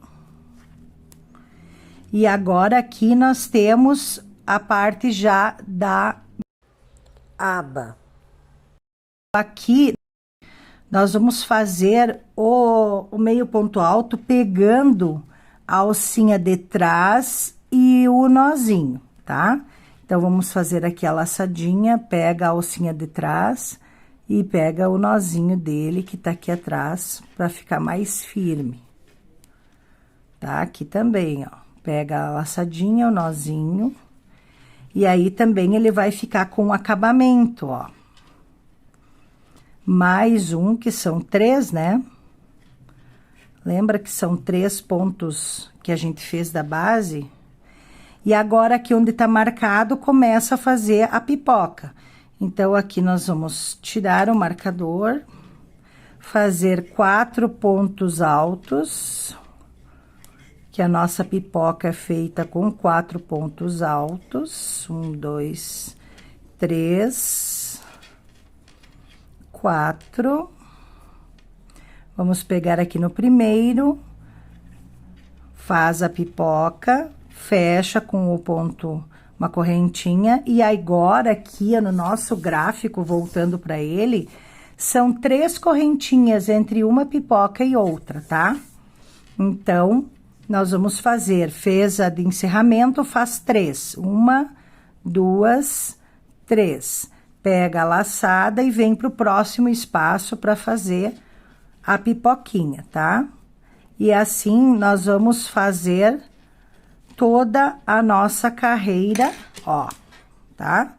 E agora aqui nós temos a parte já da aba. Aqui nós vamos fazer o meio ponto alto pegando a alcinha de trás e o nozinho, tá? Então, vamos fazer aqui a laçadinha, pega a alcinha de trás e pega o nozinho dele que tá aqui atrás para ficar mais firme. Tá? Aqui também, ó. Pega a laçadinha, o nozinho. E aí, também, ele vai ficar com o acabamento, ó. Mais um, que são 3, né? Lembra que são 3 pontos que a gente fez da base? E agora, aqui onde tá marcado, começa a fazer a pipoca. Então, aqui nós vamos tirar o marcador, fazer 4 pontos altos, que a nossa pipoca é feita com 4 pontos altos. 1, 2, 3, 4. Vamos pegar aqui no primeiro, faz a pipoca, fecha com o ponto, uma correntinha, e agora aqui no nosso gráfico, voltando para ele, são 3 correntinhas entre uma pipoca e outra, tá? Então, nós vamos fazer, fez a de encerramento, faz 3. 1, 2, 3. Pega a laçada e vem pro próximo espaço para fazer a pipoquinha, tá? E assim, nós vamos fazer toda a nossa carreira, ó, tá?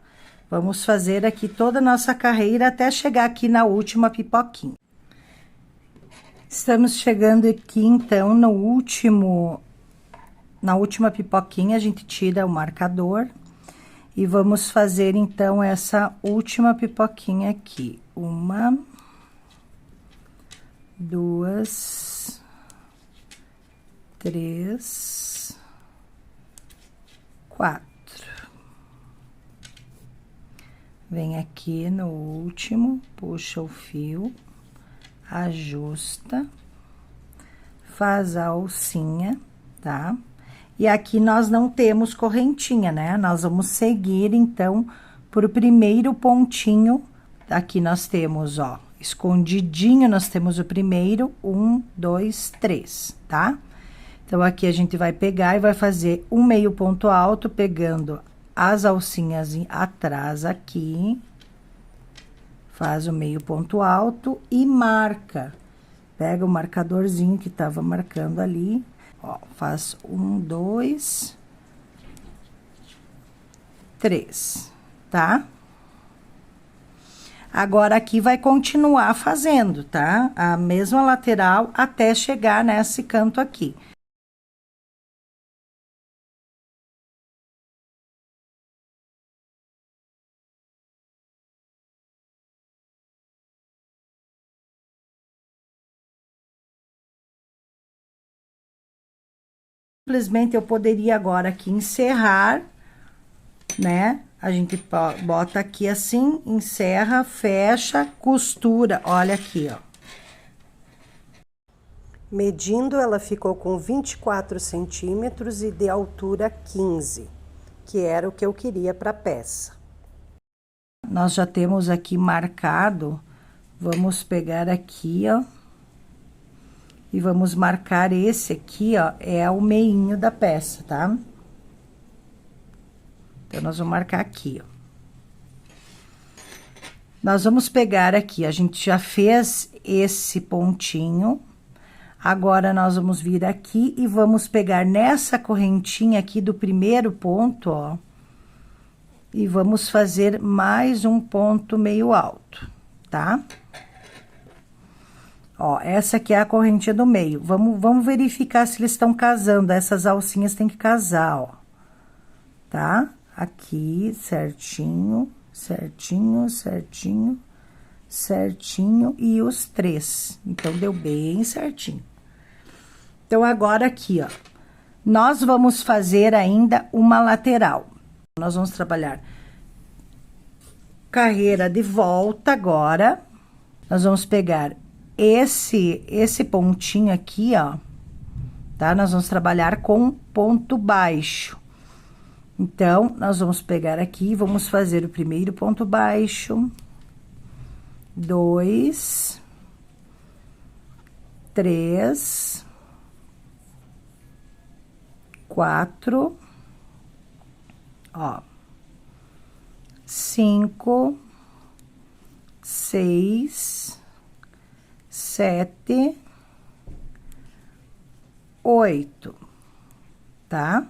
Vamos fazer aqui toda a nossa carreira até chegar aqui na última pipoquinha. Estamos chegando aqui, então, na última pipoquinha, a gente tira o marcador e vamos fazer, então, essa última pipoquinha aqui. 1, 2, 3, 4. Vem aqui no último, puxa o fio, ajusta, faz a alcinha, tá? E aqui nós não temos correntinha, né? Nós vamos seguir, então, pro primeiro pontinho. Aqui nós temos, ó, escondidinho, nós temos o primeiro, 1, 2, 3, tá? Então, aqui a gente vai pegar e vai fazer um meio ponto alto, pegando as alcinhas atrás aqui. Faz o meio ponto alto e marca. Pega o marcadorzinho que tava marcando ali, ó, faz 1, 2, 3, tá? Agora, aqui vai continuar fazendo, tá? A mesma lateral até chegar nesse canto aqui. Simplesmente eu poderia agora aqui encerrar, né? A gente bota aqui assim, encerra, fecha, costura. Olha aqui, ó. Medindo, ela ficou com 24 centímetros e de altura 15, que era o que eu queria para a peça. Nós já temos aqui marcado, vamos pegar aqui, ó. E vamos marcar esse aqui, ó, é o meinho da peça, tá? Então, nós vamos marcar aqui, ó. Nós vamos pegar aqui, a gente já fez esse pontinho. Agora, nós vamos vir aqui e vamos pegar nessa correntinha aqui do primeiro ponto, ó. E vamos fazer mais um ponto meio alto, tá? Ó, essa aqui é a correntinha do meio. Vamos verificar se eles estão casando. Essas alcinhas tem que casar, ó. Tá? Aqui, certinho, certinho, certinho, certinho. E os 3. Então, deu bem certinho. Então, agora aqui, ó. Nós vamos fazer ainda uma lateral. Nós vamos trabalhar carreira de volta agora. Nós vamos pegar esse pontinho aqui, ó. Tá? Nós vamos trabalhar com ponto baixo. Então, nós vamos pegar aqui, vamos fazer o primeiro ponto baixo. 2, 3... 4, ó, 5, 6, 7, 8, tá?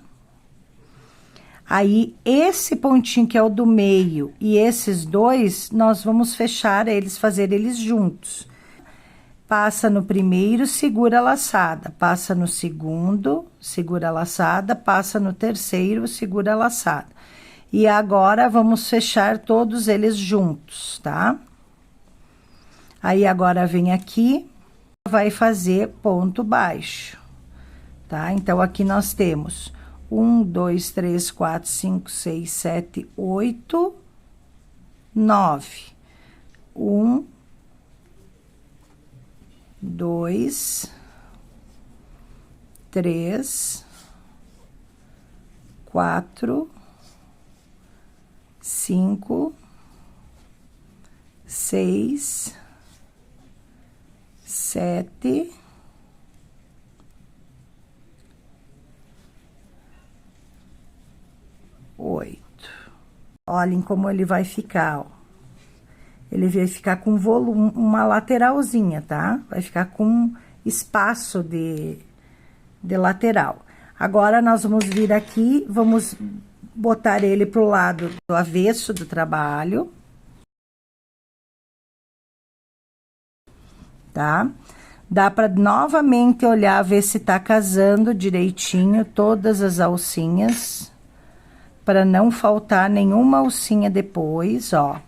Aí, esse pontinho que é o do meio e esses dois, nós vamos fechar eles, fazer eles juntos. Passa no primeiro, segura a laçada, passa no segundo, segura a laçada, passa no terceiro, segura a laçada. E agora, vamos fechar todos eles juntos, tá? Aí, agora, vem aqui, vai fazer ponto baixo, tá? Então, aqui nós temos 1, 2, 3, 4, 5, 6, 7, 8, 9. 1, 2, 3, 4, 5, 6, 7, 8. Olhem como ele vai ficar, ó. Ele vai ficar com volume, uma lateralzinha, tá? Vai ficar com espaço de lateral. Agora, nós vamos vir aqui, vamos botar ele pro lado do avesso do trabalho. Tá? Dá pra novamente olhar, ver se tá casando direitinho todas as alcinhas. Pra não faltar nenhuma alcinha depois, ó.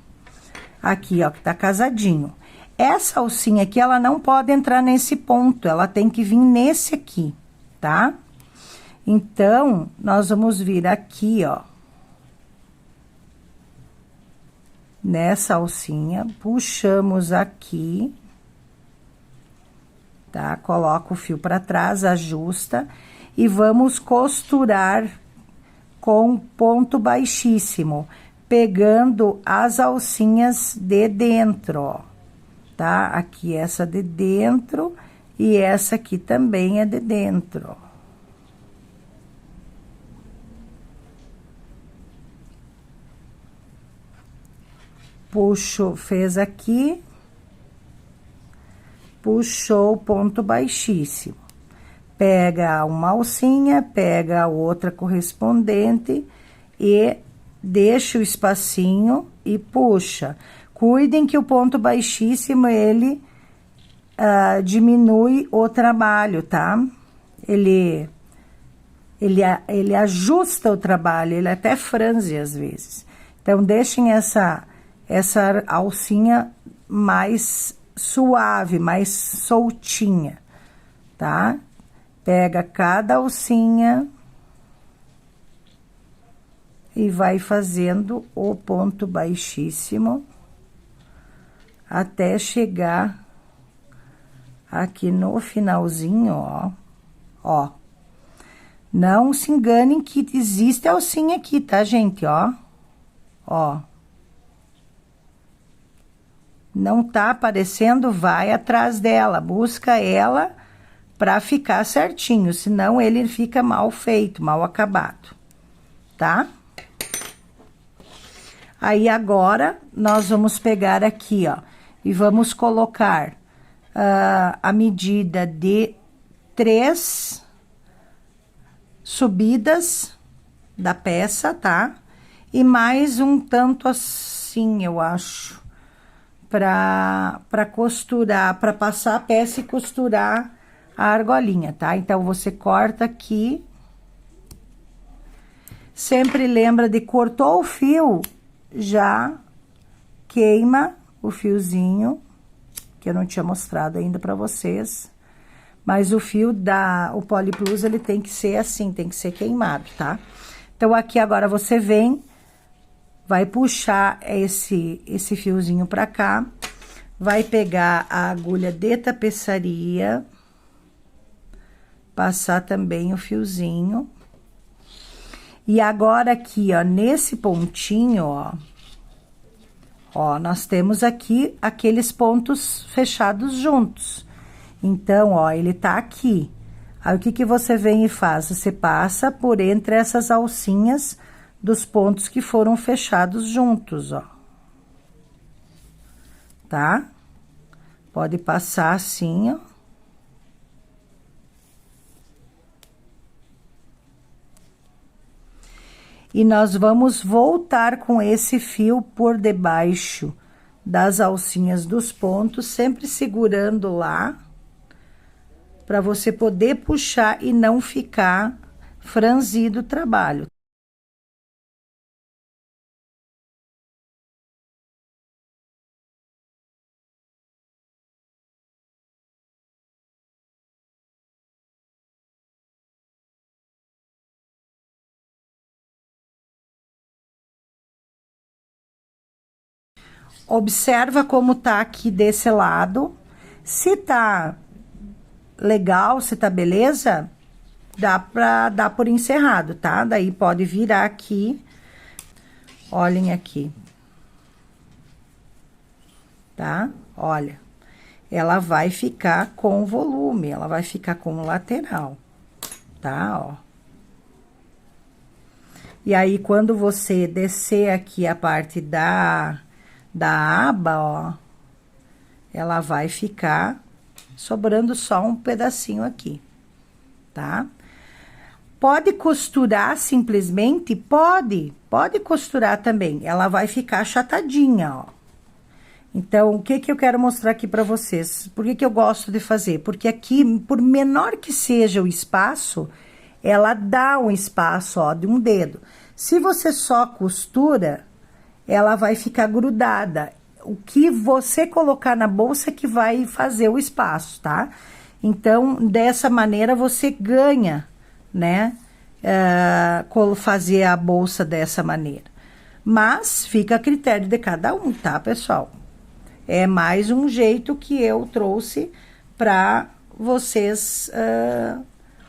Aqui, ó, que tá casadinho. Essa alcinha aqui, ela não pode entrar nesse ponto, ela tem que vir nesse aqui, tá? Então, nós vamos vir aqui, ó. Nessa alcinha, puxamos aqui. Tá? Coloca o fio pra trás, ajusta. E vamos costurar com ponto baixíssimo, pegando as alcinhas de dentro, ó, tá? Aqui essa de dentro e essa aqui também é de dentro, ó. Puxou, fez aqui, puxou o ponto baixíssimo. Pega uma alcinha, pega a outra correspondente e deixa o espacinho e puxa. Cuidem que o ponto baixíssimo, ele diminui o trabalho, tá? Ele ajusta o trabalho, ele até franze às vezes. Então, deixem essa alcinha mais suave, mais soltinha, tá? Pega cada alcinha e vai fazendo o ponto baixíssimo até chegar aqui no finalzinho, ó. Ó. Não se enganem que existe alcinha aqui, tá, gente? Ó. Ó. Não tá aparecendo, vai atrás dela, busca ela pra ficar certinho, senão ele fica mal feito, mal acabado, tá? Aí, agora, nós vamos pegar aqui, ó, e vamos colocar a medida de 3 subidas da peça, tá? E mais um tanto assim, eu acho, pra costurar, pra passar a peça e costurar a argolinha, tá? Então, você corta aqui. Sempre lembra de cortou o fio, já queima o fiozinho, que eu não tinha mostrado ainda pra vocês. Mas o fio o Poliplus, ele tem que ser assim, tem que ser queimado, tá? Então, aqui agora você vem, vai puxar esse fiozinho pra cá, vai pegar a agulha de tapeçaria, passar também o fiozinho. E agora aqui, ó, nesse pontinho, ó, nós temos aqui aqueles pontos fechados juntos. Então, ó, ele tá aqui. Aí, o que que você vem e faz? Você passa por entre essas alcinhas dos pontos que foram fechados juntos, ó. Tá? Pode passar assim, ó. E nós vamos voltar com esse fio por debaixo das alcinhas dos pontos, sempre segurando lá, para você poder puxar e não ficar franzido o trabalho. Observa como tá aqui desse lado. Se tá legal, se tá beleza, dá pra dar por encerrado, tá? Daí pode virar aqui. Olhem aqui. Tá? Olha. Ela vai ficar com volume, ela vai ficar com lateral, tá? Ó. E aí, quando você descer aqui a parte da aba, ó, ela vai ficar sobrando só um pedacinho aqui, tá? Pode costurar simplesmente? Pode costurar também. Ela vai ficar achatadinha, ó. Então, o que que eu quero mostrar aqui pra vocês? Por que que eu gosto de fazer? Porque aqui, por menor que seja o espaço, ela dá um espaço, ó, de um dedo. Se você só costura, ela vai ficar grudada. O que você colocar na bolsa é que vai fazer o espaço, tá? Então, dessa maneira, você ganha, né? Fazer a bolsa dessa maneira. Mas, fica a critério de cada um, tá, pessoal? É mais um jeito que eu trouxe para vocês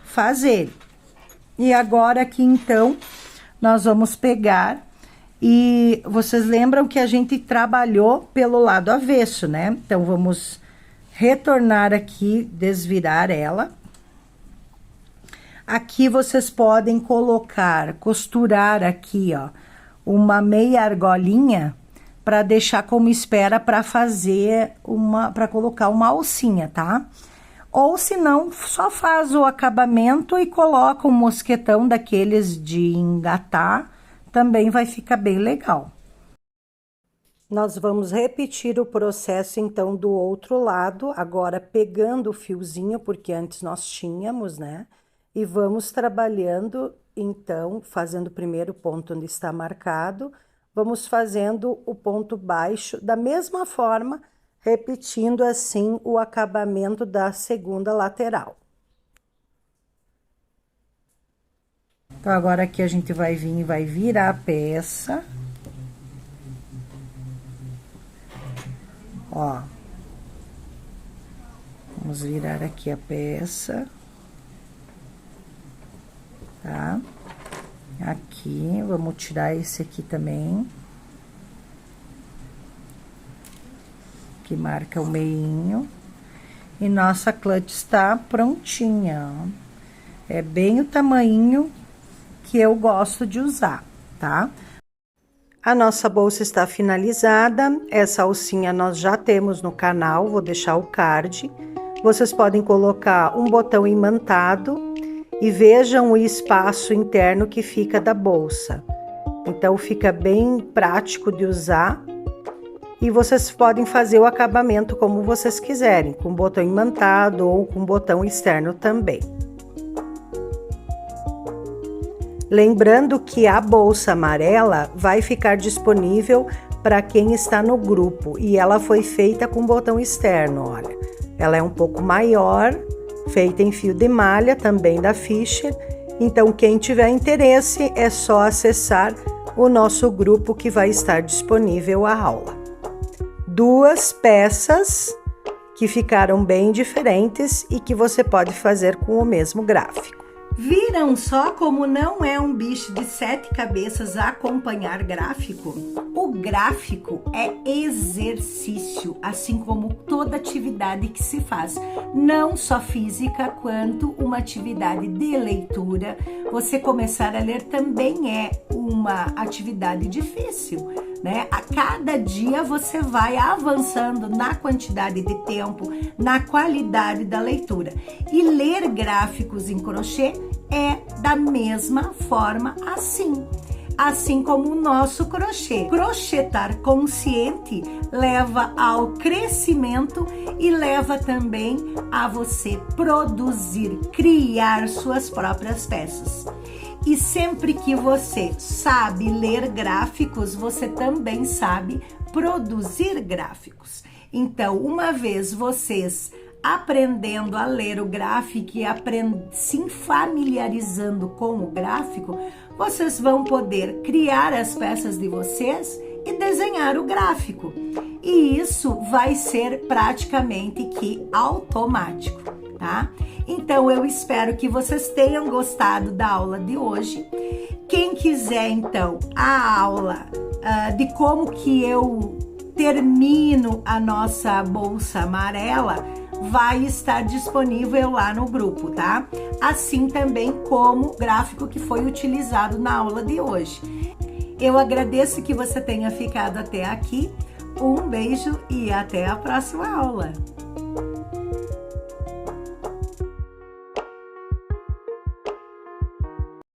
fazerem. E agora aqui, então, nós vamos pegar e vocês lembram que a gente trabalhou pelo lado avesso, né? Então, vamos retornar aqui, desvirar ela. Aqui vocês podem costurar aqui, ó, uma meia argolinha para deixar como espera para fazer para colocar uma alcinha, tá? Ou se não, só faz o acabamento e coloca um mosquetão daqueles de engatar, também vai ficar bem legal. Nós vamos repetir o processo, então, do outro lado, agora pegando o fiozinho, porque antes nós tínhamos, né? E vamos trabalhando, então, fazendo o primeiro ponto onde está marcado, vamos fazendo o ponto baixo da mesma forma, repetindo assim o acabamento da segunda lateral. Então, agora aqui a gente vai vir e vai virar a peça. Ó. Vamos virar aqui a peça. Tá? Aqui, vamos tirar esse aqui também. Que marca o meinho. E nossa clutch está prontinha, ó. É bem o tamanho que eu gosto de usar, tá? A nossa bolsa está finalizada, essa alcinha nós já temos no canal, vou deixar o card. Vocês podem colocar um botão imantado e vejam o espaço interno que fica da bolsa. Então fica bem prático de usar e vocês podem fazer o acabamento como vocês quiserem, com botão imantado ou com botão externo também. Lembrando que a bolsa amarela vai ficar disponível para quem está no grupo e ela foi feita com botão externo, olha. Ela é um pouco maior, feita em fio de malha, também da Fischer. Então, quem tiver interesse, é só acessar o nosso grupo que vai estar disponível a aula. Duas peças que ficaram bem diferentes e que você pode fazer com o mesmo gráfico. Viram só como não é um bicho de 7 cabeças acompanhar gráfico? O gráfico é exercício, assim como toda atividade que se faz, não só física, quanto uma atividade de leitura. Você começar a ler também é uma atividade difícil, né? A cada dia você vai avançando na quantidade de tempo, na qualidade da leitura. E ler gráficos em crochê é da mesma forma assim como o nosso crochê. Crochetar consciente leva ao crescimento e leva também a você produzir, criar suas próprias peças. E sempre que você sabe ler gráficos, você também sabe produzir gráficos. Então, uma vez vocês aprendendo a ler o gráfico e se familiarizando com o gráfico, vocês vão poder criar as peças de vocês e desenhar o gráfico. E isso vai ser praticamente que automático, tá? Então, eu espero que vocês tenham gostado da aula de hoje. Quem quiser, então, a aula de como que eu termino a nossa bolsa amarela, vai estar disponível lá no grupo, tá? Assim também como o gráfico que foi utilizado na aula de hoje. Eu agradeço que você tenha ficado até aqui. Um beijo e até a próxima aula!